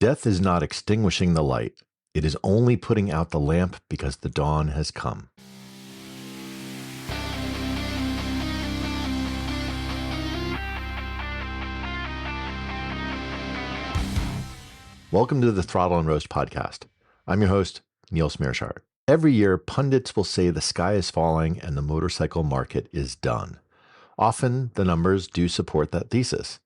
Death is not extinguishing the light. It is only putting out the lamp because the dawn has come. Welcome to the Throttle and Roast podcast. I'm your host, Neil Smearshart. Every year, pundits will say the sky is falling and the motorcycle market is done. Often, the numbers do support that thesis.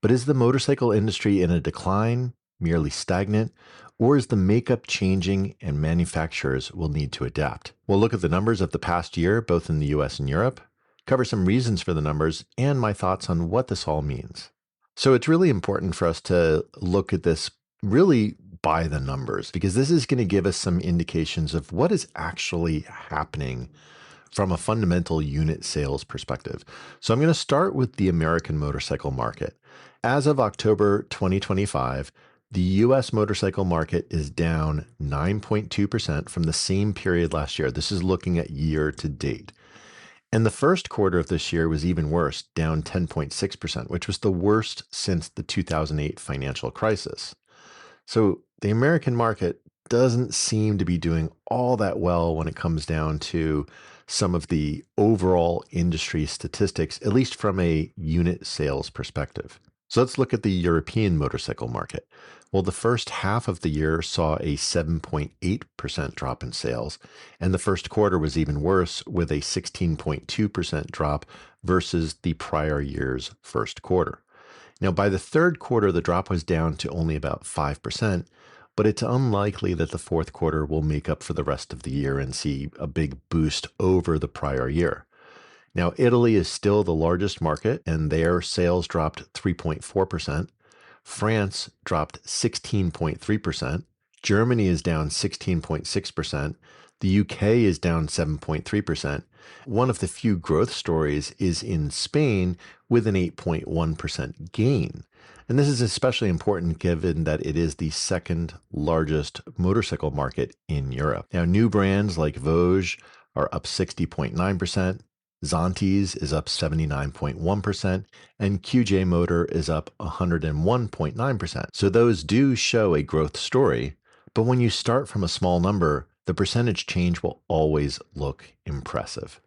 But is the motorcycle industry in a decline, merely stagnant, or is the makeup changing and manufacturers will need to adapt? We'll look at the numbers of the past year, both in the US and Europe, cover some reasons for the numbers, and my thoughts on what this all means. So it's really important for us to look at this really by the numbers, because this is going to give us some indications of what is actually happening from a fundamental unit sales perspective. So I'm going to start with the American motorcycle market. As of October 2025, the US motorcycle market is down 9.2% from the same period last year. This is looking at year to date. And the first quarter of this year was even worse, down 10.6%, which was the worst since the 2008 financial crisis. So the American market doesn't seem to be doing all that well when it comes down to some of the overall industry statistics, at least from a unit sales perspective. So let's look at the European motorcycle market. Well, the first half of the year saw a 7.8% drop in sales, and the first quarter was even worse with a 16.2% drop versus the prior year's first quarter. Now, by the third quarter, the drop was down to only about 5%, but it's unlikely that the fourth quarter will make up for the rest of the year and see a big boost over the prior year. Now, Italy is still the largest market, and their sales dropped 3.4%. France dropped 16.3%. Germany is down 16.6%. The UK is down 7.3%. One of the few growth stories is in Spain with an 8.1% gain. And this is especially important given that it is the second largest motorcycle market in Europe. Now, new brands like Vosges are up 60.9%. Zontes is up 79.1%, and QJ Motor is up 101.9%. So those do show a growth story, but when you start from a small number, the percentage change will always look impressive.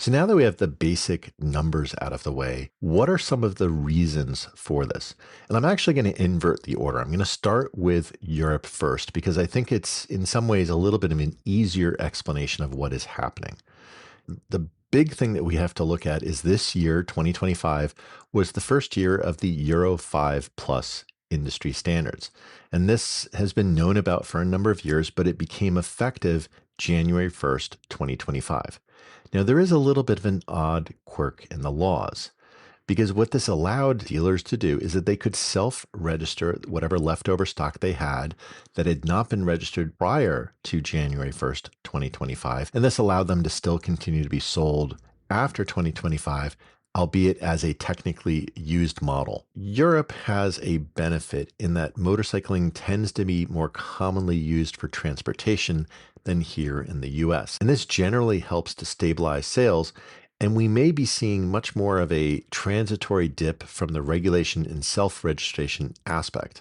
So now that we have the basic numbers out of the way, what are some of the reasons for this? And I'm actually going to invert the order. I'm going to start with Europe first, because I think it's in some ways a little bit of an easier explanation of what is happening. The big thing that we have to look at is this year, 2025, was the first year of the Euro 5 Plus industry standards. And this has been known about for a number of years, but it became effective January 1st, 2025. Now, there is a little bit of an odd quirk in the laws, because what this allowed dealers to do is that they could self-register whatever leftover stock they had that had not been registered prior to January 1st, 2025. And this allowed them to still continue to be sold after 2025, albeit as a technically used model. Europe has a benefit in that motorcycling tends to be more commonly used for transportation than here in the US. And this generally helps to stabilize sales, and we may be seeing much more of a transitory dip from the regulation and self-registration aspect.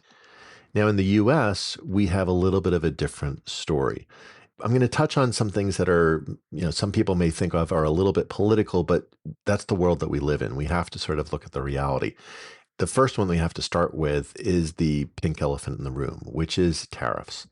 Now, in the US, we have a little bit of a different story. I'm going to touch on some things that are, some people may think of are a little bit political, but that's the world that we live in. We have to sort of look at the reality. The first one we have to start with is the pink elephant in the room, which is tariffs.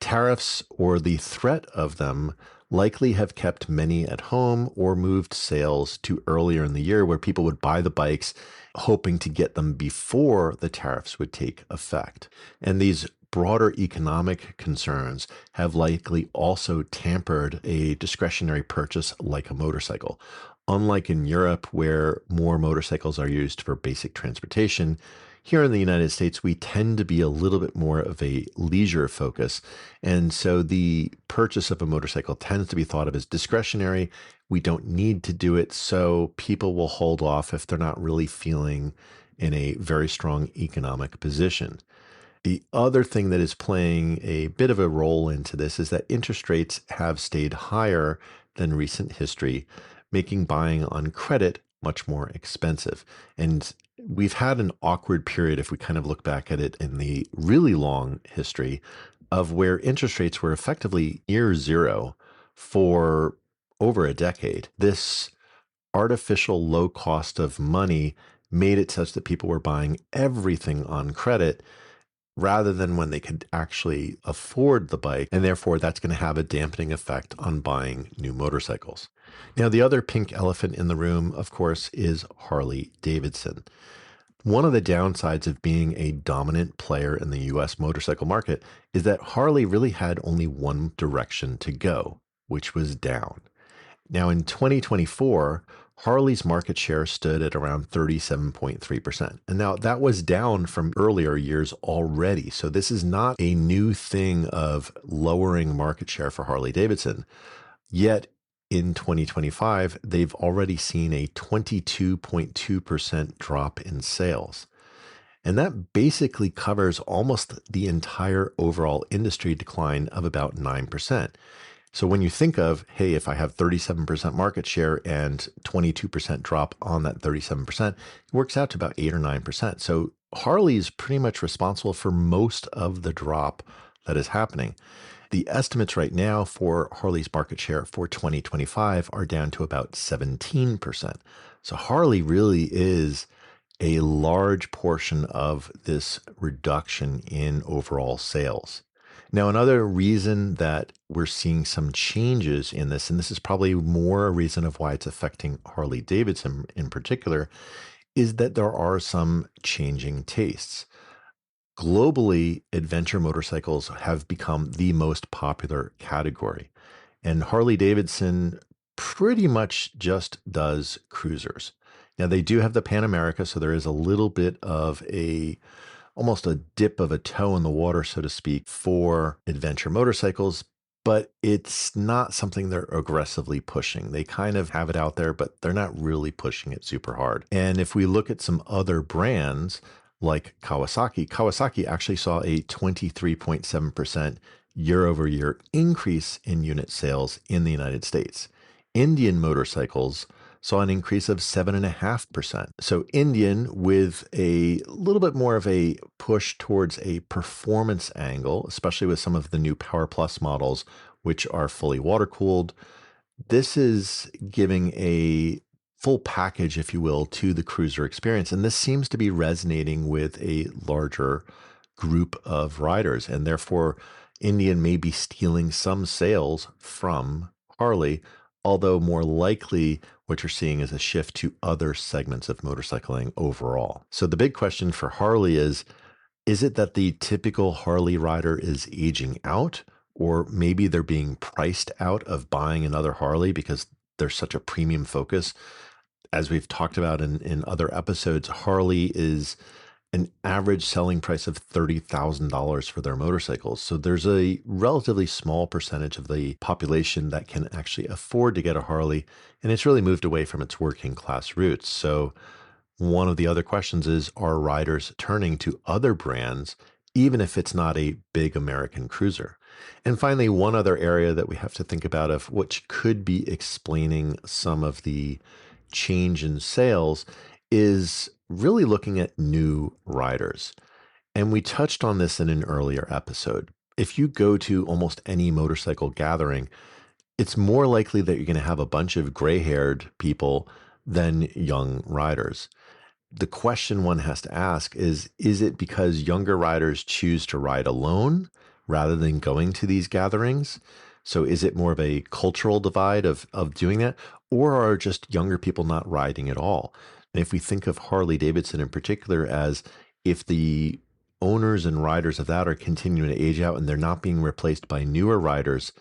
Tariffs, or the threat of them, likely have kept many at home or moved sales to earlier in the year where people would buy the bikes hoping to get them before the tariffs would take effect. And these broader economic concerns have likely also tampered a discretionary purchase like a motorcycle. Unlike in Europe, where more motorcycles are used for basic transportation, here in the United States, we tend to be a little bit more of a leisure focus. And so the purchase of a motorcycle tends to be thought of as discretionary. We don't need to do it, so people will hold off if they're not really feeling in a very strong economic position. The other thing that is playing a bit of a role into this is that interest rates have stayed higher than recent history, making buying on credit much more expensive. And we've had an awkward period, if we kind of look back at it in the really long history, of where interest rates were effectively near zero for over a decade. This artificial low cost of money made it such that people were buying everything on credit rather than when they could actually afford the bike. And therefore, that's going to have a dampening effect on buying new motorcycles. Now, the other pink elephant in the room, of course, is Harley Davidson. One of the downsides of being a dominant player in the US motorcycle market is that Harley really had only one direction to go, which was down. Now, in 2024, Harley's market share stood at around 37.3%. And now that was down from earlier years already. So this is not a new thing of lowering market share for Harley Davidson. Yet in 2025, they've already seen a 22.2% drop in sales. And that basically covers almost the entire overall industry decline of about 9%. So when you think of, hey, if I have 37% market share and 22% drop on that 37%, it works out to about 8 or 9%. So Harley is pretty much responsible for most of the drop that is happening. The estimates right now for Harley's market share for 2025 are down to about 17%. So Harley really is a large portion of this reduction in overall sales. Now, another reason that we're seeing some changes in this, and this is probably more a reason of why it's affecting Harley Davidson in particular, is that there are some changing tastes. Globally, adventure motorcycles have become the most popular category, and Harley Davidson pretty much just does cruisers. Now, they do have the Pan America, so there is a little bit of almost a dip of a toe in the water, so to speak, for adventure motorcycles, but it's not something they're aggressively pushing. They kind of have it out there, but they're not really pushing it super hard. And if we look at some other brands like Kawasaki actually saw a 23.7% year over year increase in unit sales in the United States. Indian motorcycles saw an increase of 7.5%. So Indian, with a little bit more of a push towards a performance angle, especially with some of the new Power Plus models, which are fully water cooled, this is giving a full package, if you will, to the cruiser experience. And this seems to be resonating with a larger group of riders. And therefore, Indian may be stealing some sales from Harley, although more likely what you're seeing is a shift to other segments of motorcycling overall. So the big question for Harley is it that the typical Harley rider is aging out, or maybe they're being priced out of buying another Harley because there's such a premium focus? As we've talked about in other episodes, Harley is an average selling price of $30,000 for their motorcycles. So there's a relatively small percentage of the population that can actually afford to get a Harley, and it's really moved away from its working class roots. So one of the other questions is, are riders turning to other brands, even if it's not a big American cruiser? And finally, one other area that we have to think about of which could be explaining some of the change in sales is really looking at new riders. And we touched on this in an earlier episode. If you go to almost any motorcycle gathering, it's more likely that you're going to have a bunch of gray-haired people than young riders. The question one has to ask is it because younger riders choose to ride alone rather than going to these gatherings? So is it more of a cultural divide of doing that, or are just younger people not riding at all? And if we think of Harley Davidson in particular as if the owners and riders of that are continuing to age out and they're not being replaced by newer riders,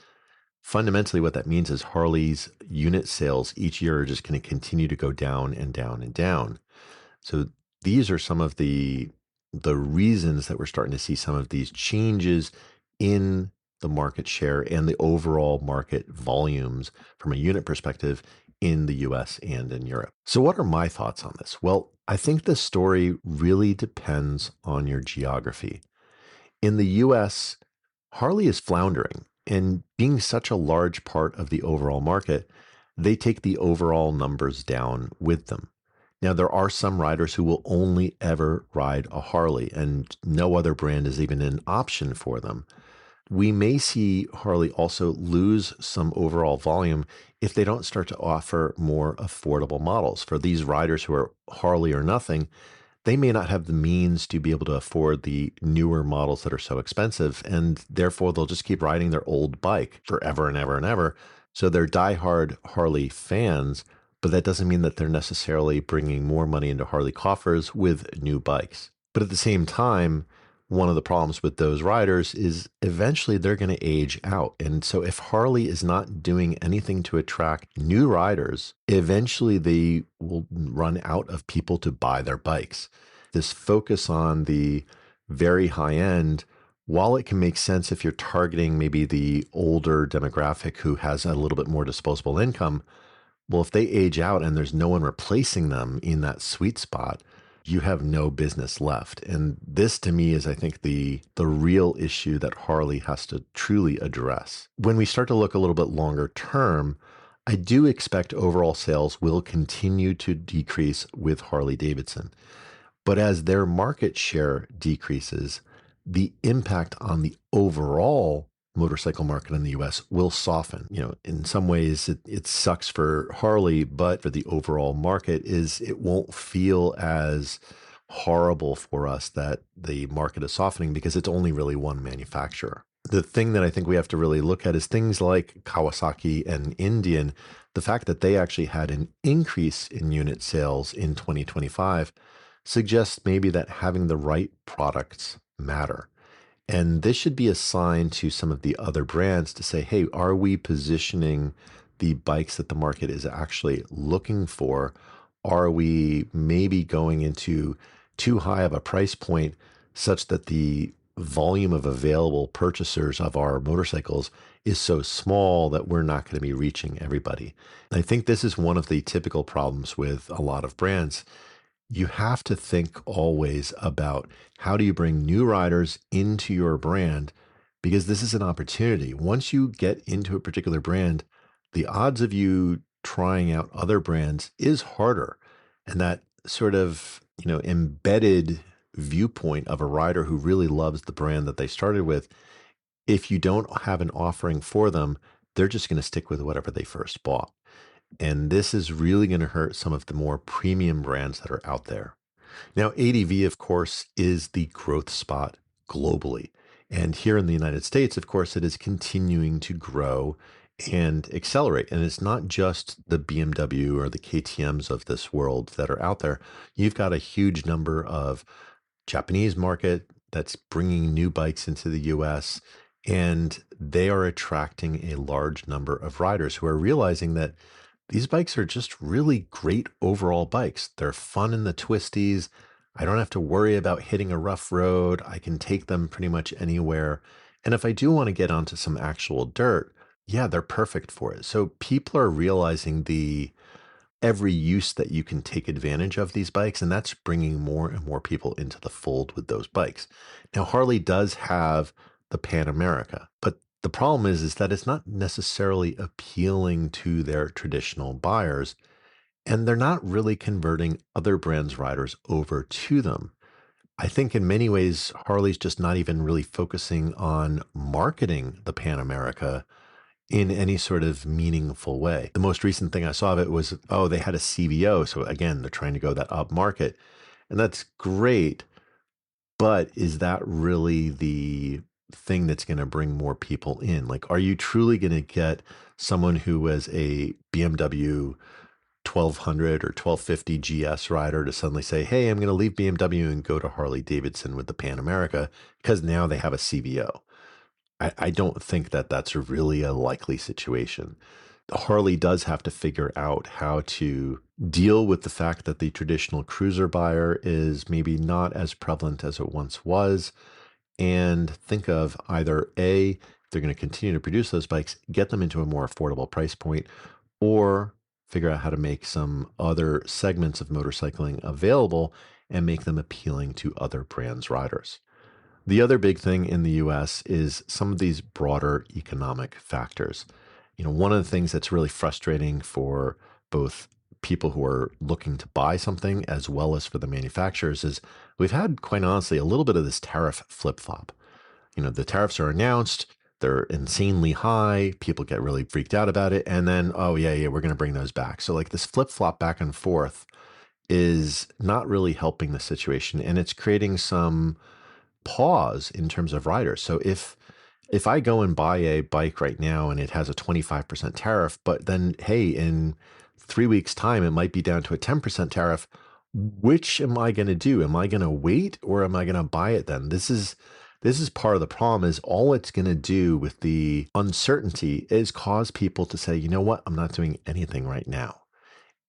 fundamentally what that means is Harley's unit sales each year are just going to continue to go down and down and down. So these are some of the reasons that we're starting to see some of these changes in the market share and the overall market volumes from a unit perspective in the US and in Europe. So what are my thoughts on this? Well, I think the story really depends on your geography. In the US, Harley is floundering, and being such a large part of the overall market, they take the overall numbers down with them. Now, there are some riders who will only ever ride a Harley, and no other brand is even an option for them. We may see Harley also lose some overall volume if they don't start to offer more affordable models. For these riders who are Harley or nothing, they may not have the means to be able to afford the newer models that are so expensive, and therefore they'll just keep riding their old bike forever and ever and ever. So they're diehard Harley fans, but that doesn't mean that they're necessarily bringing more money into Harley coffers with new bikes. But at the same time, one of the problems with those riders is eventually they're going to age out. And so if Harley is not doing anything to attract new riders, eventually they will run out of people to buy their bikes. This focus on the very high end, while it can make sense if you're targeting maybe the older demographic who has a little bit more disposable income, well, if they age out and there's no one replacing them in that sweet spot, you have no business left. And this to me is, I think, the real issue that Harley has to truly address. When we start to look a little bit longer term, I do expect overall sales will continue to decrease with Harley Davidson. But as their market share decreases, the impact on the overall motorcycle market in the US will soften. In some ways it sucks for Harley, but for the overall market is it won't feel as horrible for us that the market is softening because it's only really one manufacturer. The thing that I think we have to really look at is things like Kawasaki and Indian, the fact that they actually had an increase in unit sales in 2025 suggests maybe that having the right products matter. And this should be a sign to some of the other brands to say, hey, are we positioning the bikes that the market is actually looking for? Are we maybe going into too high of a price point such that the volume of available purchasers of our motorcycles is so small that we're not going to be reaching everybody? I think this is one of the typical problems with a lot of brands. You have to think always about how do you bring new riders into your brand, because this is an opportunity. Once you get into a particular brand, the odds of you trying out other brands is harder. And that sort of, embedded viewpoint of a rider who really loves the brand that they started with, if you don't have an offering for them, they're just going to stick with whatever they first bought. And this is really going to hurt some of the more premium brands that are out there. Now, ADV, of course, is the growth spot globally. And here in the United States, of course, it is continuing to grow and accelerate. And it's not just the BMW or the KTMs of this world that are out there. You've got a huge number of Japanese market that's bringing new bikes into the US, and they are attracting a large number of riders who are realizing that these bikes are just really great overall bikes. They're fun in the twisties. I don't have to worry about hitting a rough road. I can take them pretty much anywhere. And if I do want to get onto some actual dirt, yeah, they're perfect for it. So people are realizing the every use that you can take advantage of these bikes, and that's bringing more and more people into the fold with those bikes. Now, Harley does have the Pan America, but the problem is that it's not necessarily appealing to their traditional buyers, and they're not really converting other brands' riders over to them. I think in many ways, Harley's just not even really focusing on marketing the Pan America in any sort of meaningful way. The most recent thing I saw of it was, oh, they had a CVO. So again, they're trying to go that up market. And that's great. But is that really the thing that's going to bring more people in? Like, are you truly going to get someone who was a BMW 1200 or 1250 GS rider to suddenly say, hey, I'm going to leave BMW and go to Harley Davidson with the Pan America because now they have a CVO? I don't think that that's really a likely situation. Harley does have to figure out how to deal with the fact that the traditional cruiser buyer is maybe not as prevalent as it once was, and think of either A, they're going to continue to produce those bikes, get them into a more affordable price point, or figure out how to make some other segments of motorcycling available and make them appealing to other brands' riders. The other big thing in the US is some of these broader economic factors. One of the things that's really frustrating for both people who are looking to buy something as well as for the manufacturers is we've had, quite honestly, a little bit of this tariff flip flop. The tariffs are announced, they're insanely high, people get really freaked out about it, and then, oh, yeah, yeah, we're going to bring those back. So, like, this flip flop back and forth is not really helping the situation, and it's creating some pause in terms of riders. So if I go and buy a bike right now and it has a 25% tariff, but then hey, in 3 weeks' time it might be down to a 10% tariff, which am I going to do? Am I going to wait or am I going to buy it then? This is part of the problem is all it's going to do with the uncertainty is cause people to say, you know what, I'm not doing anything right now.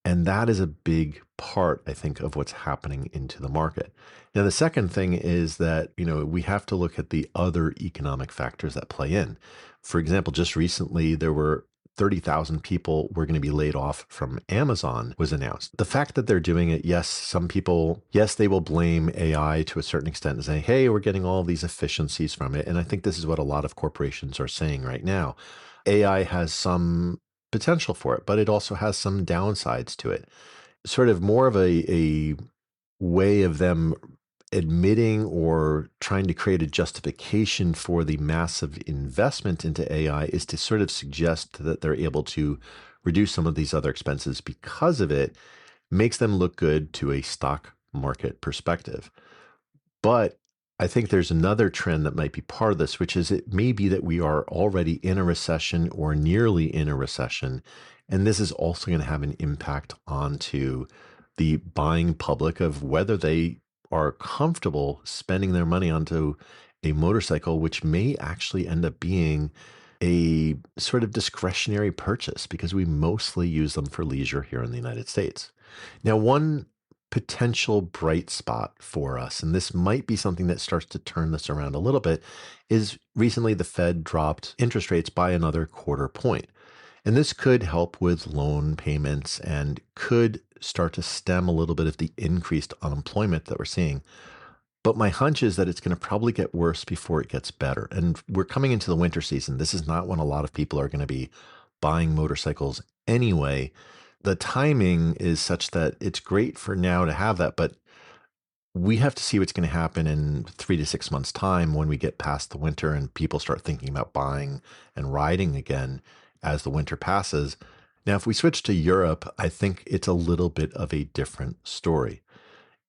And that is a big part, I think, of what's happening into the market. Now, the second thing is that, we have to look at the other economic factors that play in. For example, just recently, there were 30,000 people were going to be laid off from Amazon was announced. The fact that they're doing it, yes, some people, yes, they will blame AI to a certain extent and say, hey, we're getting all these efficiencies from it. And I think this is what a lot of corporations are saying right now. AI has some potential for it, but it also has some downsides to it. Sort of more of a way of them admitting or trying to create a justification for the massive investment into AI is to sort of suggest that they're able to reduce some of these other expenses because of it, makes them look good to a stock market perspective. But I think there's another trend that might be part of this, which is it may be that we are already in a recession or nearly in a recession. And this is also going to have an impact onto the buying public of whether they are comfortable spending their money onto a motorcycle, which may actually end up being a sort of discretionary purchase because we mostly use them for leisure here in the United States. Now, one potential bright spot for us, and this might be something that starts to turn this around a little bit, is recently the Fed dropped interest rates by another quarter point. And this could help with loan payments and could start to stem a little bit of the increased unemployment that we're seeing. But my hunch is that it's going to probably get worse before it gets better. And we're coming into the winter season. This is not when a lot of people are going to be buying motorcycles anyway. The timing is such that it's great for now to have that, but we have to see what's going to happen in 3 to 6 months' time when we get past the winter and people start thinking about buying and riding again as the winter passes. Now, if we switch to Europe, I think it's a little bit of a different story.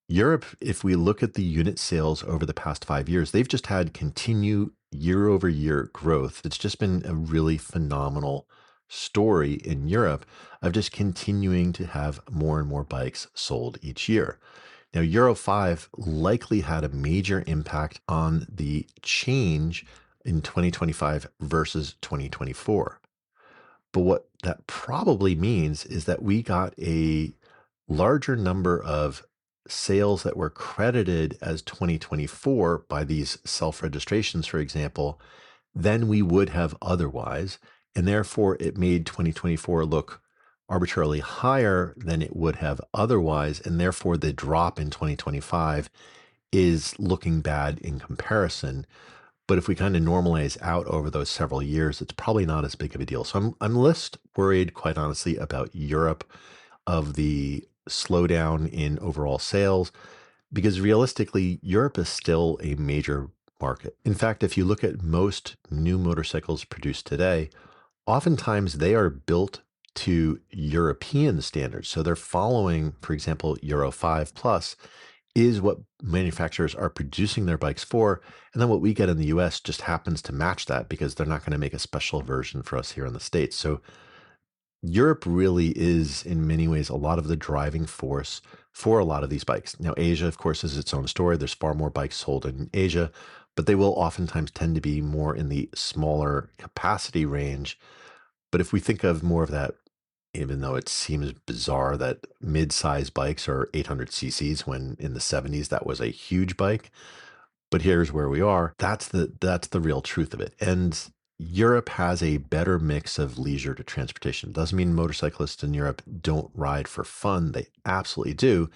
Europe, if we look at the unit sales over the past 5 years, they've just had continued year over year growth. It's just been a really phenomenal story in Europe of just continuing to have more and more bikes sold each year. Now, Euro 5 likely had a major impact on the change in 2025 versus 2024. But what that probably means is that we got a larger number of sales that were credited as 2024 by these self registrations, for example, than we would have otherwise. And therefore, it made 2024 look arbitrarily higher than it would have otherwise. And therefore, the drop in 2025 is looking bad in comparison. But if we kind of normalize out over those several years, it's probably not as big of a deal. So I'm less worried, quite honestly, about Europe of the slowdown in overall sales, because realistically, Europe is still a major market. In fact, if you look at most new motorcycles produced today, oftentimes they are built to European standards. So they're following, for example, Euro 5 plus is what manufacturers are producing their bikes for. And then what we get in the US just happens to match that because they're not going to make a special version for us here in the States. So Europe really is, in many ways, a lot of the driving force for a lot of these bikes. Now, Asia, of course, is its own story. There's far more bikes sold in Asia, but they will oftentimes tend to be more in the smaller capacity range. But if we think of more of that, even though it seems bizarre that mid-size bikes are 800 cc's when in the 70s that was a huge bike, but here's where we are. That's the real truth of it. And Europe has a better mix of leisure to transportation. Doesn't mean motorcyclists in Europe don't ride for fun. They absolutely do.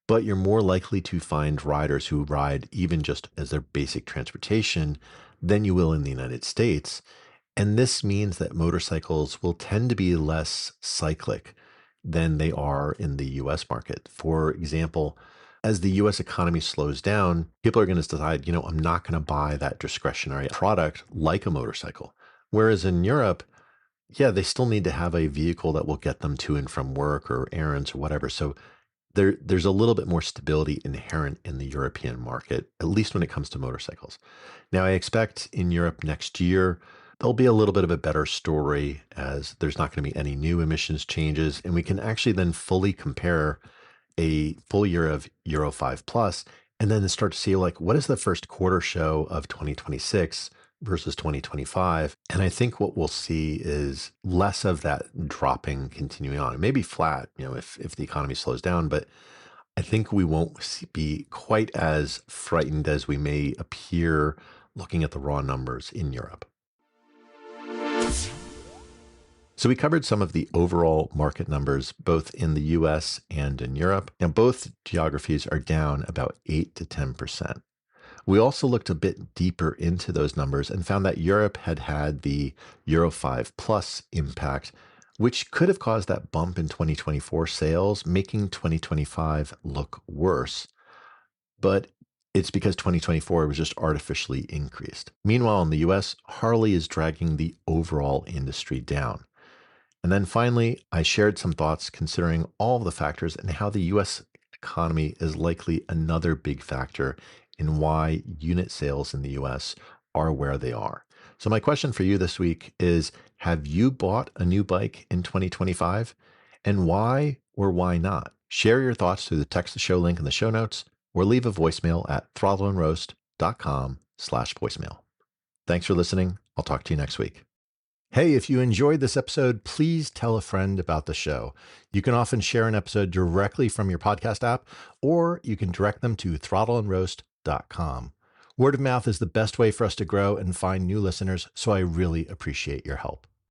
But you're more likely to find riders who ride even just as their basic transportation than you will in the United States. And this means that motorcycles will tend to be less cyclic. than they are in the US market. For example, as the US economy slows down, people are going to decide, I'm not going to buy that discretionary product like a motorcycle. Whereas in Europe, yeah, they still need to have a vehicle that will get them to and from work or errands or whatever. So there's a little bit more stability inherent in the European market, at least when it comes to motorcycles. Now, I expect in Europe next year, there'll be a little bit of a better story as there's not going to be any new emissions changes. And we can actually then fully compare a full year of Euro 5 plus, and then start to see like what is the first quarter show of 2026 versus 2025. And I think what we'll see is less of that dropping continuing on. It may be flat, if the economy slows down, but I think we won't be quite as frightened as we may appear looking at the raw numbers in Europe. So we covered some of the overall market numbers, both in the US and in Europe, and both geographies are down about 8 to 10%. We also looked a bit deeper into those numbers and found that Europe had had the Euro 5 plus impact, which could have caused that bump in 2024 sales, making 2025 look worse. But it's because 2024 was just artificially increased. Meanwhile, in the US, Harley is dragging the overall industry down. And then finally, I shared some thoughts considering all of the factors and how the US economy is likely another big factor in why unit sales in the US are where they are. So, my question for you this week is: have you bought a new bike in 2025? And why or why not? Share your thoughts through the text to show link in the show notes or leave a voicemail at throttleandroast.com/voicemail. Thanks for listening. I'll talk to you next week. Hey, if you enjoyed this episode, please tell a friend about the show. You can often share an episode directly from your podcast app, or you can direct them to throttleandroast.com. Word of mouth is the best way for us to grow and find new listeners, so I really appreciate your help.